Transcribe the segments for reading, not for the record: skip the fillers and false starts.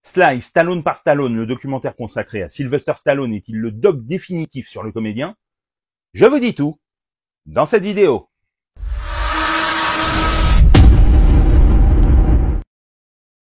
Sly, Stallone par Stallone, le documentaire consacré à Sylvester Stallone est-il le doc définitif sur le comédien? Je vous dis tout dans cette vidéo.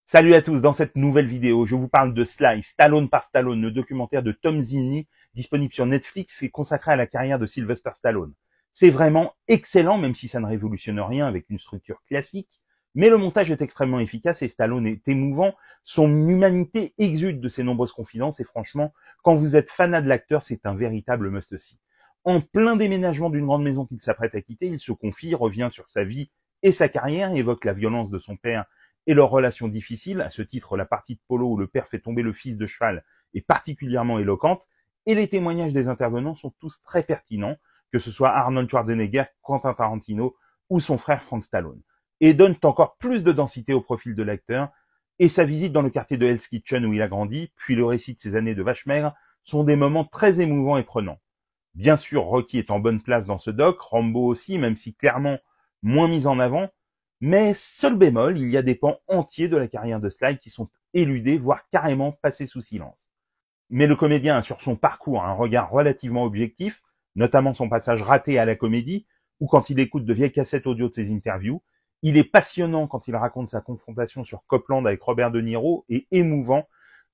Salut à tous, dans cette nouvelle vidéo, je vous parle de Sly, Stallone par Stallone, le documentaire de Tom Zimny, disponible sur Netflix et consacré à la carrière de Sylvester Stallone. C'est vraiment excellent, même si ça ne révolutionne rien avec une structure classique, mais le montage est extrêmement efficace et Stallone est émouvant. Son humanité exude de ses nombreuses confidences et franchement, quand vous êtes fanat de l'acteur, c'est un véritable must-see. En plein déménagement d'une grande maison qu'il s'apprête à quitter, il se confie, revient sur sa vie et sa carrière, évoque la violence de son père et leur relation difficile. À ce titre, la partie de polo où le père fait tomber le fils de cheval est particulièrement éloquente et les témoignages des intervenants sont tous très pertinents, que ce soit Arnold Schwarzenegger, Quentin Tarantino ou son frère Frank Stallone, et donnent encore plus de densité au profil de l'acteur. Et sa visite dans le quartier de Hell's Kitchen où il a grandi, puis le récit de ses années de vache maigre, sont des moments très émouvants et prenants. Bien sûr, Rocky est en bonne place dans ce doc, Rambo aussi, même si clairement moins mis en avant, mais seul bémol, il y a des pans entiers de la carrière de Sly qui sont éludés, voire carrément passés sous silence. Mais le comédien a sur son parcours un regard relativement objectif, notamment son passage raté à la comédie, ou quand il écoute de vieilles cassettes audio de ses interviews. Il est passionnant quand il raconte sa confrontation sur Copland avec Robert De Niro et émouvant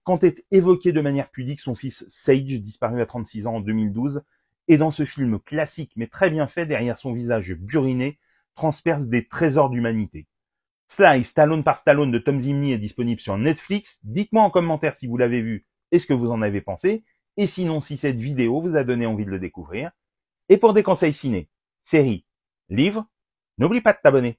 quand est évoqué de manière pudique son fils Sage, disparu à 36 ans en 2012. Et dans ce film classique mais très bien fait, derrière son visage buriné, transperce des trésors d'humanité. Sly, Stallone par Stallone de Tom Zimny est disponible sur Netflix. Dites-moi en commentaire si vous l'avez vu et ce que vous en avez pensé. Et sinon, si cette vidéo vous a donné envie de le découvrir. Et pour des conseils ciné, séries, livres, n'oublie pas de t'abonner.